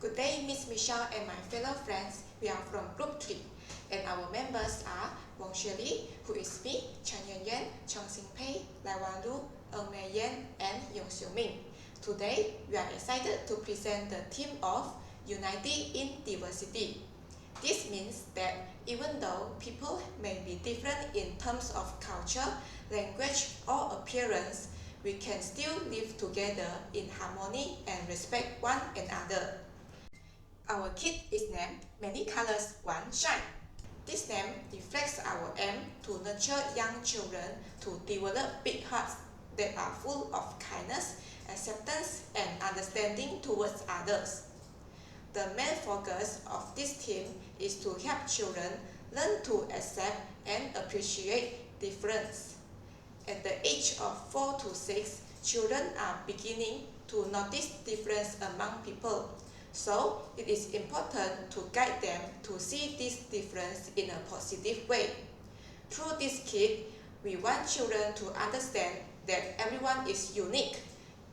Good day, Miss Michelle and my fellow friends. We are from Group 3, and our members are Wong Shirley, who is me, Chan Yuan Yuan, Chong Sing Pei, Lai Wan Lu, Eng Mei Yan, and Yong Xiu Ming. Today, we are excited to present the theme of Unity in Diversity. This means that even though people may be different in terms of culture, language, or appearance, we can still live together in harmony and respect one another. Our kit is named Many Colors, One Shine. This name reflects our aim to nurture young children to develop big hearts that are full of kindness, acceptance, and understanding towards others. The main focus of this theme is to help children learn to accept and appreciate difference. At the age of 4 to 6, children are beginning to notice difference among people. So, it is important to guide them to see this difference in a positive way. Through this kit, we want children to understand that everyone is unique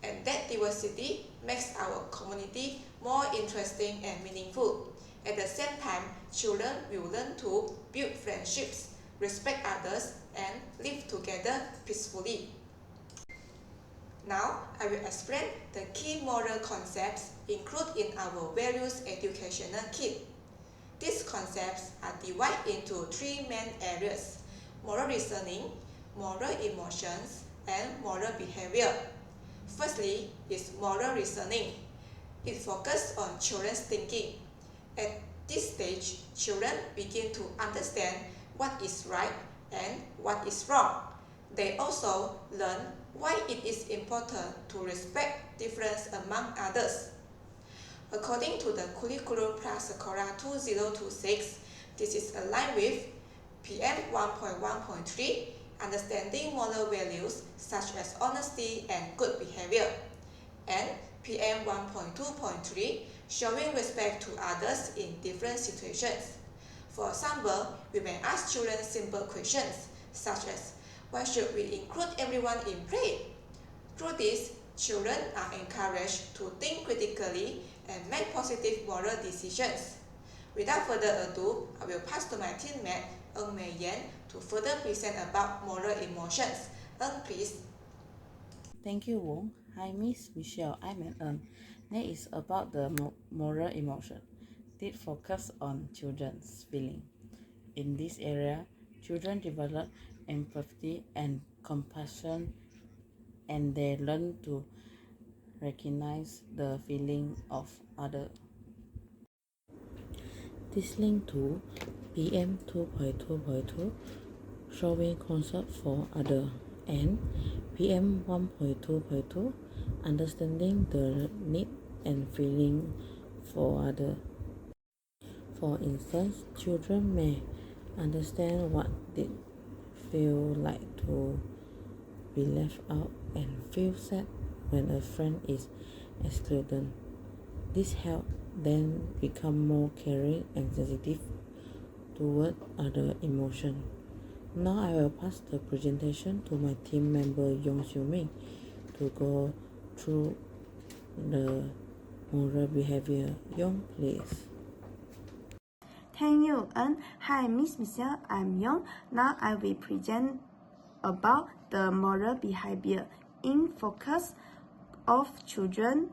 and that diversity makes our community more interesting and meaningful. At the same time, children will learn to build friendships, respect others, and live together peacefully. Now, I will explain the key moral concepts included in our values educational kit. These concepts are divided into 3 main areas: moral reasoning, moral emotions, and moral behavior. Firstly is moral reasoning. It focuses on children's thinking. At this stage, children begin to understand what is right and what is wrong. They also learn why it is important to respect difference among others. According to the Curriculum Plus Sekolah 2026, this is aligned with PM 1.1.3, understanding moral values such as honesty and good behavior, and PM 1.2.3, showing respect to others in different situations. For example, we may ask children simple questions such as, why should we include everyone in play? Through this, children are encouraged to think critically and make positive moral decisions. Without further ado, I will pass to my teammate Eng Mei Yan to further present about moral emotions. Eng, please. Thank you, Wong. Hi, Miss Michelle. I'm Eng. That is about the moral emotion. It focuses on children's feeling. In this area, children develop empathy and compassion, and they learn to recognize the feeling of others. This link to PM 2.2.2, showing concept for other, and PM 1.2.2, understanding the need and feeling for other. For instance, children may understand what it feels like to be left out and feel sad when a friend is excluded. This helps them become more caring and sensitive toward other emotions. Now I will pass the presentation to my team member Yong Xiu Ming to go through the moral behavior. Yong, please. Thank you, and hi, Miss Michelle. I'm Yong. Now I will present about the moral behavior in focus of children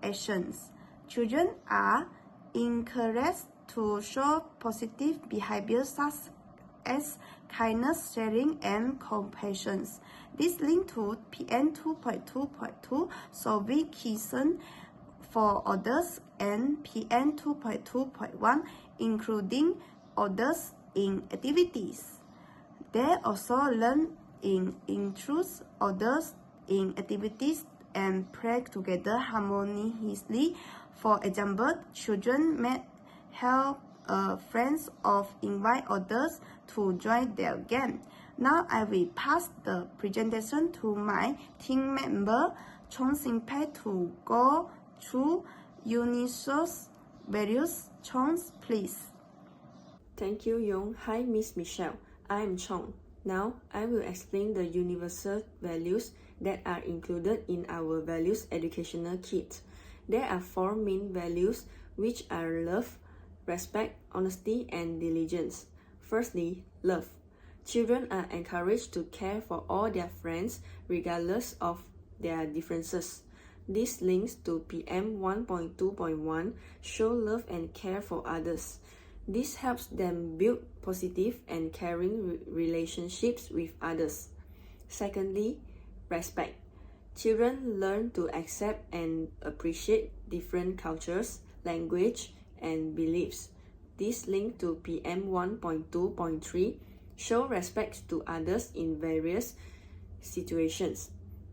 actions. Children are encouraged to show positive behavior such as kindness, sharing, and compassion. This link to PM 2.2.2, so we listen for others, and PM 2.2.1, including others in activities. They also learn in include others in activities and play together harmoniously. For example, children may help friends or invite others to join their game. Now I will pass the presentation to my team member Chong Sing Pei to go through Uniso's values. Chong, please. Thank you, Yong. Hi, Miss Michelle. I am Chong. Now, I will explain the universal values that are included in our values educational kit. There are 4 main values, which are love, respect, honesty, and diligence. Firstly, love. Children are encouraged to care for all their friends regardless of their differences. This links to PM 1.2.1, show love and care for others. This helps them build positive and caring relationships with others. Secondly, respect. Children learn to accept and appreciate different cultures, language, and beliefs. This link to PM 1.2.3, show respect to others in various situations.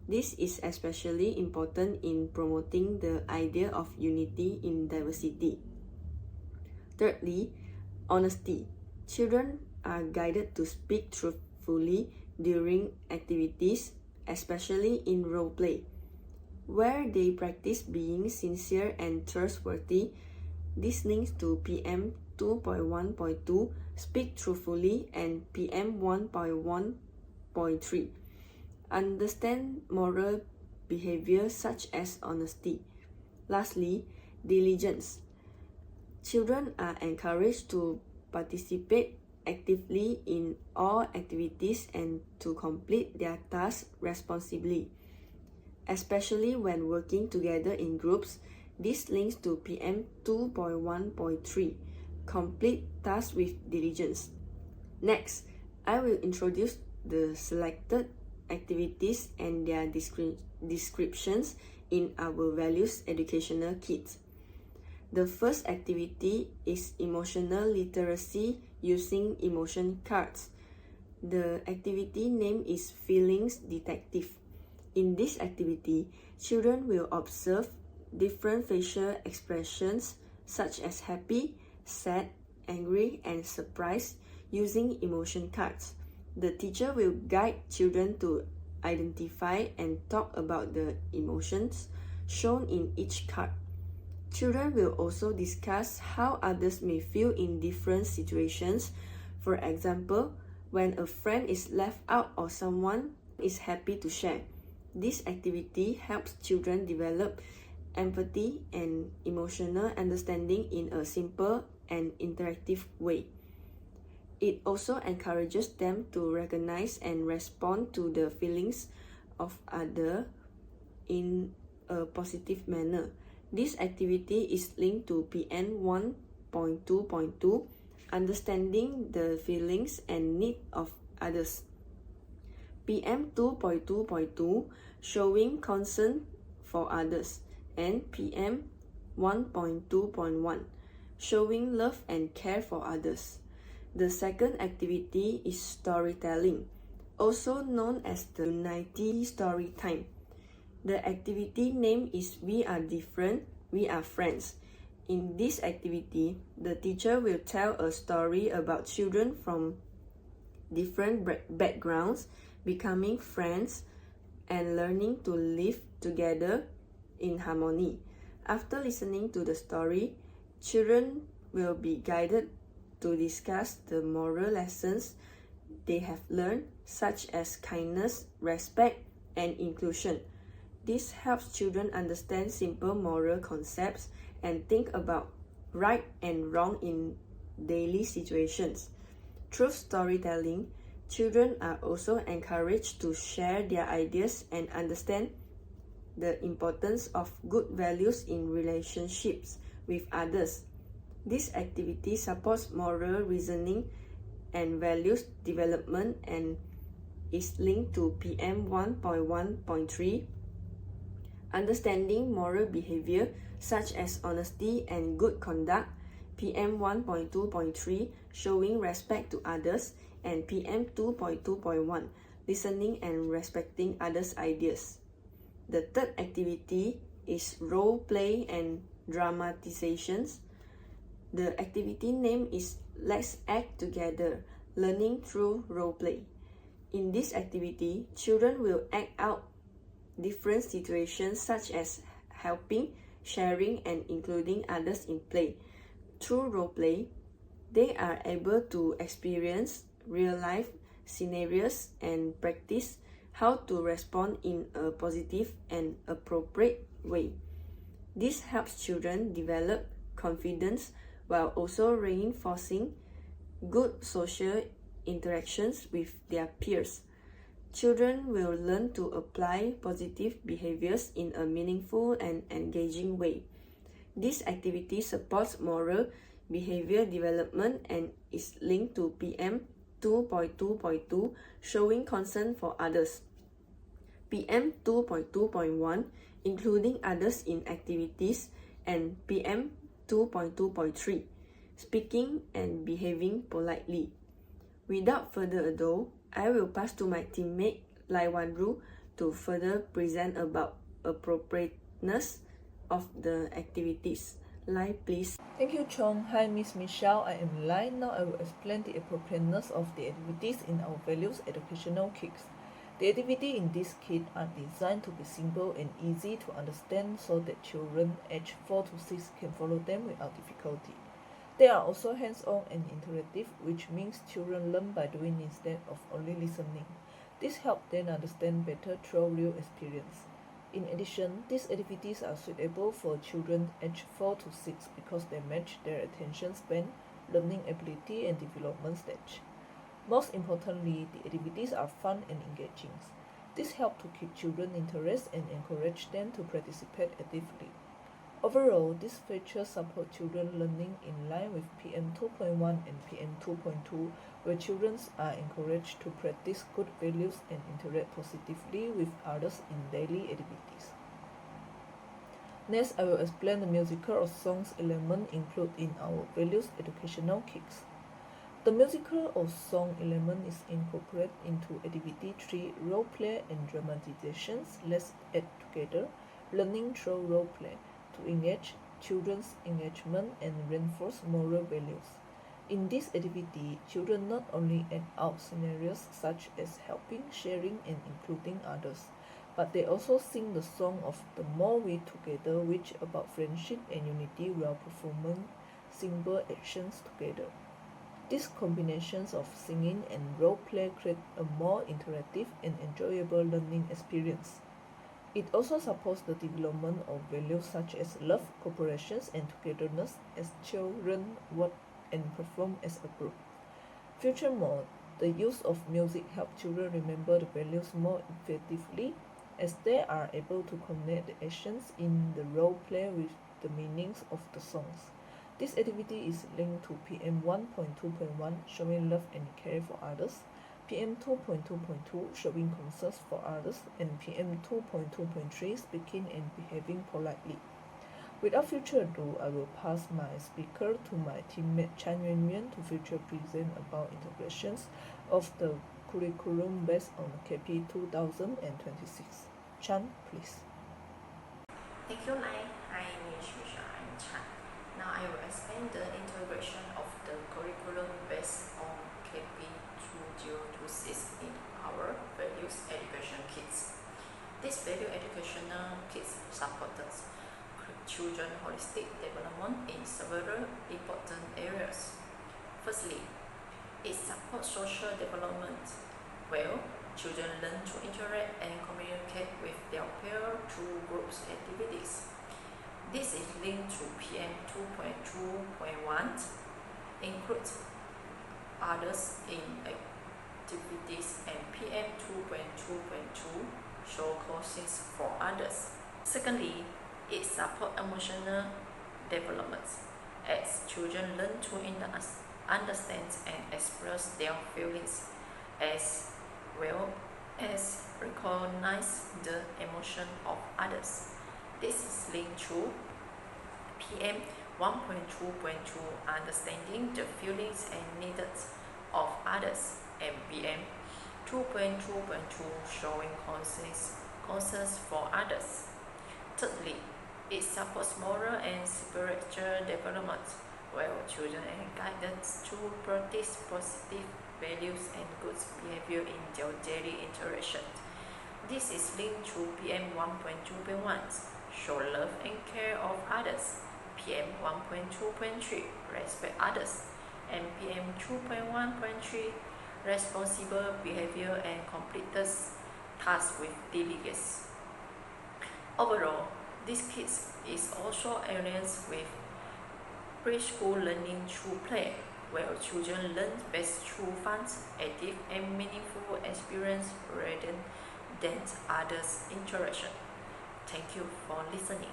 This is especially important in promoting the idea of unity in diversity. Thirdly, honesty. Children are guided to speak truthfully during activities, especially in role play, where they practice being sincere and trustworthy. This links to PM 2.1.2, speak truthfully, and PM 1.1.3, understand moral behavior such as honesty. Lastly, diligence. Children are encouraged to participate actively in all activities and to complete their tasks responsibly, especially when working together in groups. This links to PM 2.1.3, complete tasks with diligence. Next, I will introduce the selected activities and their descriptions in our values educational kit. The first activity is emotional literacy using emotion cards. The activity name is Feelings Detective. In this activity, children will observe different facial expressions such as happy, sad, angry, and surprised using emotion cards. The teacher will guide children to identify and talk about the emotions shown in each card. Children will also discuss how others may feel in different situations. For example, when a friend is left out or someone is happy to share. This activity helps children develop empathy and emotional understanding in a simple and interactive way. It also encourages them to recognize and respond to the feelings of others in a positive manner. This activity is linked to PM 1.2.2, understanding the feelings and needs of others. PM 2.2.2, showing concern for others, and PM 1.2.1, showing love and care for others. The second activity is storytelling, also known as the Unity Story Time. The activity name is We Are Different, We Are Friends. In this activity, the teacher will tell a story about children from different backgrounds becoming friends and learning to live together in harmony. After listening to the story, children will be guided to discuss the moral lessons they have learned, such as kindness, respect, and inclusion. This helps children understand simple moral concepts and think about right and wrong in daily situations. Through storytelling, children are also encouraged to share their ideas and understand the importance of good values in relationships with others. This activity supports moral reasoning and values development and is linked to PM 1.1.3, understanding moral behavior such as honesty and good conduct, PM 1.2.3, showing respect to others, and PM 2.2.1, listening and respecting others' ideas. The third activity is role play and dramatizations. The activity name is Let's Act Together, learning through role play. In this activity, children will act out different situations such as helping, sharing, and including others in play. Through role play, they are able to experience real-life scenarios and practice how to respond in a positive and appropriate way. This helps children develop confidence while also reinforcing good social interactions with their peers. Children will learn to apply positive behaviors in a meaningful and engaging way. This activity supports moral behavior development and is linked to PM 2.2.2, showing concern for others. PM 2.2.1, including others in activities, and PM 2.2.3, speaking and behaving politely. Without further ado, I will pass to my teammate Lai Wan Ru to further present about appropriateness of the activities. Lai, please. Thank you, Chong. Hi, Miss Michelle. I am Lai. Now I will explain the appropriateness of the activities in our values educational kits. The activities in this kit are designed to be simple and easy to understand so that children aged 4 to 6 can follow them without difficulty. They are also hands-on and interactive, which means children learn by doing instead of only listening. This helps them understand better through real experience. In addition, these activities are suitable for children aged 4 to 6 because they match their attention span, learning ability, and development stage. Most importantly, the activities are fun and engaging. This helps to keep children interested and encourage them to participate actively. Overall, these features support children learning in line with PM 2.1 and PM 2.2, where children are encouraged to practice good values and interact positively with others in daily activities. Next, I will explain the musical or songs element included in our values educational kits. The musical or song element is incorporated into Activity 3 Role Play and Dramatizations. Let's add together learning through role play to engage children's engagement and reinforce moral values. In this activity, children not only act out scenarios such as helping, sharing, and including others, but they also sing the song of The More We Together, which is about friendship and unity while performing simple actions together. These combinations of singing and role play create a more interactive and enjoyable learning experience. It also supports the development of values such as love, cooperation, and togetherness as children work and perform as a group. Furthermore, the use of music helps children remember the values more effectively as they are able to connect the actions in the role play with the meanings of the songs. This activity is linked to PM 1.2.1, showing love and care for others, PM 2.2.2, showing concern for others, and PM 2.2.3, speaking and behaving politely. Without further ado, I will pass my speaker to my teammate Chan Yuan to further present about integrations of the curriculum based on KP 2026. Chan, please. Thank you, Lai. Hi, Miss Michelle. I'm Chan. Now I will explain the integration of the curriculum based on KP 2026 in our values education kits. This value educational kits supports children holistic development in several important areas. Firstly, it supports social development. Well, children learn to interact and communicate with their peers through groups activities. This is linked to PM 2.2.1, includes others in activities, and PM 2.2.2, show courses for others. Secondly, it supports emotional development as children learn to understand and express their feelings as well as recognize the emotion of others. This is linked to PM 1.2.2, understanding the feelings and needs of others, and PM 2.2.2, showing concerns for others. Thirdly, it supports moral and spiritual development, where children are guided to practice positive values and good behavior in their daily interaction. This is linked to PM 1.2.1, show love and care of others, PM 1.2.3, respect others, and PM 2.1.3, responsible behavior and complete tasks with diligence. Overall, This kit is also enhanced with preschool learning through play, where children learn best through fun, active, and meaningful experience rather than others' interaction. Thank you for listening.